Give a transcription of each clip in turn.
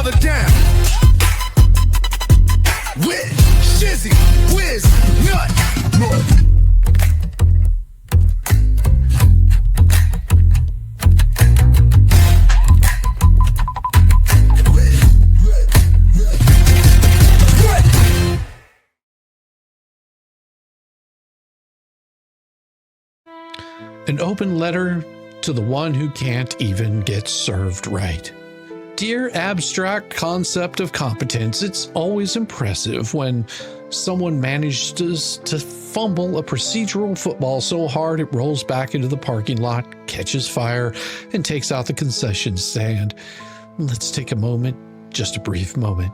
brother down with Shizzywhiznut. An open letter to the one who can't even get served right. Dear abstract concept of competence, it's always impressive when someone manages to fumble a procedural football so hard it rolls back into the parking lot, catches fire, and takes out the concession stand. Let's take a moment, just a brief moment,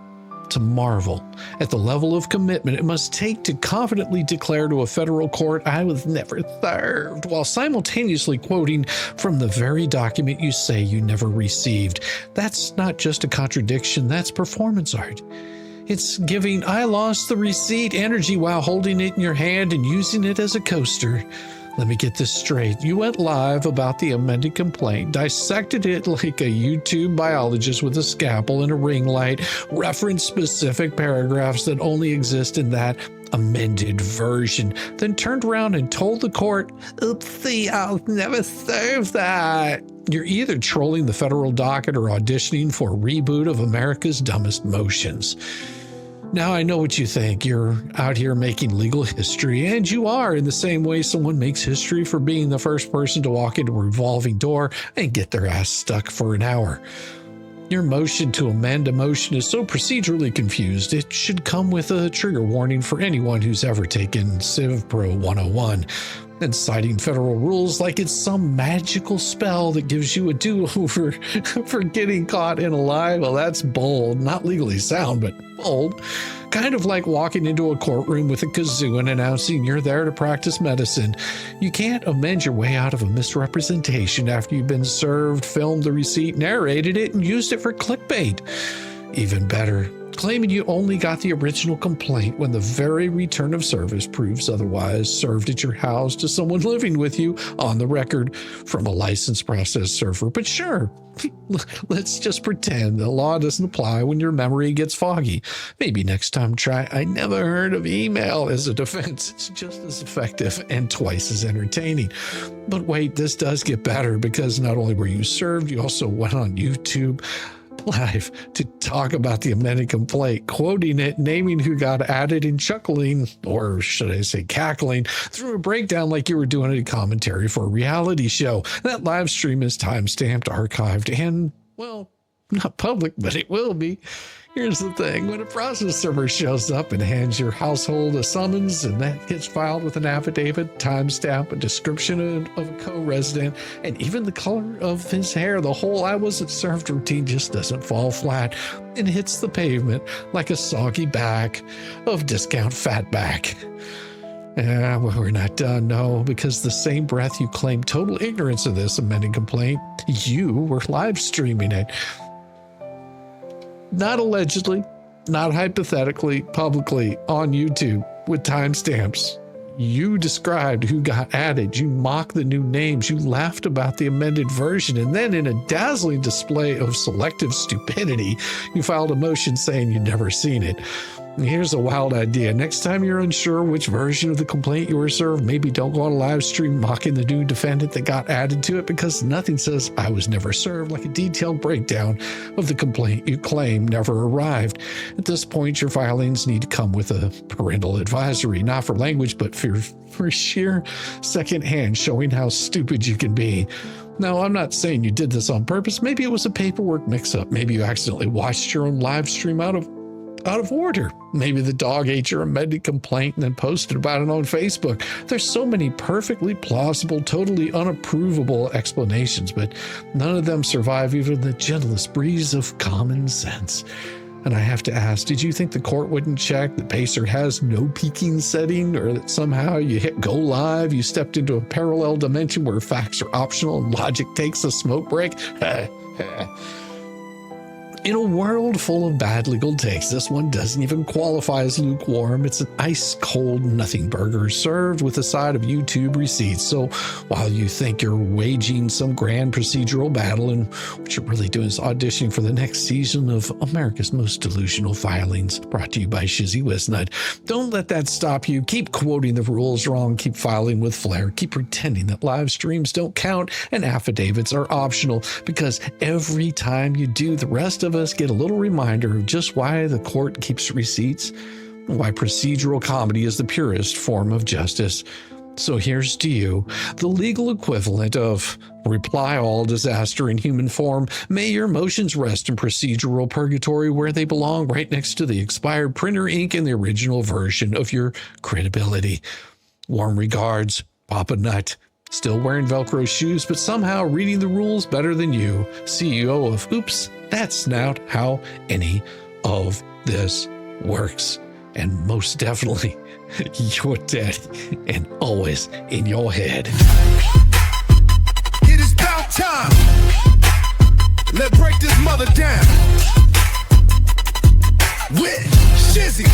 to marvel at the level of commitment it must take to confidently declare to a federal court, "I was never served," while simultaneously quoting from the very document you say you never received. That's not just a contradiction, that's performance art. It's giving "I lost the receipt" energy while holding it in your hand and using it as a coaster. Let me get this straight. You went live about the amended complaint, dissected it like a YouTube biologist with a scalpel and a ring light, referenced specific paragraphs that only exist in that amended version, then turned around and told the court, "Oopsie, I'll never serve that." You're either trolling the federal docket or auditioning for a reboot of America's Dumbest Motions. Now, I know what you think. You're out here making legal history, and you are, in the same way someone makes history for being the first person to walk into a revolving door and get their ass stuck for an hour. Your motion to amend a motion is so procedurally confused, it should come with a trigger warning for anyone who's ever taken Civ Pro 101. And citing federal rules like it's some magical spell that gives you a do-over for getting caught in a lie. Well, that's bold. Not legally sound, but bold. Kind of like walking into a courtroom with a kazoo and announcing you're there to practice medicine. You can't amend your way out of a misrepresentation after you've been served, filmed the receipt, narrated it, and used it for clickbait. Even better, claiming you only got the original complaint when the very return of service proves otherwise, served at your house to someone living with you on the record from a licensed process server. But sure, let's just pretend the law doesn't apply when your memory gets foggy. Maybe next time try "I never heard of email" as a defense. It's just as effective and twice as entertaining. But wait, this does get better, because not only were you served, you also went on YouTube live to talk about the amended complaint, quoting it, naming who got added, and chuckling, or should I say cackling, through a breakdown like you were doing a commentary for a reality show. That live stream is timestamped, archived, and, well, not public, but it will be. Here's the thing. When a process server shows up and hands your household a summons, and that gets filed with an affidavit, timestamp, a description of a co-resident, and even the color of his hair, the whole "I wasn't served" routine just doesn't fall flat and hits the pavement like a soggy bag of discount fatback. Well, we're not done, no, because the same breath you claim total ignorance of this amended complaint, you were live streaming it. Not allegedly, not hypothetically, publicly on YouTube with timestamps. You described who got added. You mocked the new names. You laughed about the amended version. And then, in a dazzling display of selective stupidity, you filed a motion saying you'd never seen it. And here's a wild idea. Next time you're unsure which version of the complaint you were served, maybe don't go on a live stream mocking the new defendant that got added to it, because nothing says "I was never served" like a detailed breakdown of the complaint you claim never arrived. At this point, your filings need to come with a parental advisory, not for language, but for sheer secondhand showing how stupid you can be. Now, I'm not saying you did this on purpose. Maybe it was a paperwork mix-up. Maybe you accidentally watched your own live stream out of order. Maybe the dog ate your amended complaint and then posted about it on Facebook. There's so many perfectly plausible, totally unapprovable explanations, but none of them survive even the gentlest breeze of common sense. And I have to ask, did you think the court wouldn't check that Pacer has no peeking setting, or that somehow you hit go live, you stepped into a parallel dimension where facts are optional and logic takes a smoke break? In a world full of bad legal takes, this one doesn't even qualify as lukewarm. It's an ice-cold nothing burger served with a side of YouTube receipts. So while you think you're waging some grand procedural battle, and what you're really doing is auditioning for the next season of America's Most Delusional Filings, brought to you by Shizzywhiznut, don't let that stop you. Keep quoting the rules wrong. Keep filing with flair. Keep pretending that live streams don't count and affidavits are optional, because every time you do, the rest of us get a little reminder of just why the court keeps receipts, why procedural comedy is the purest form of justice. So here's to you, the legal equivalent of reply all disaster in human form. May your motions rest in procedural purgatory where they belong, right next to the expired printer ink in the original version of your credibility. Warm regards, Papa Nut. Still wearing Velcro shoes, but somehow reading the rules better than you. CEO of Oops, That's Not How Any of This Works. And most definitely, your daddy, and always in your head. It is about time. Let's break this mother down. With Shizzywhiznut.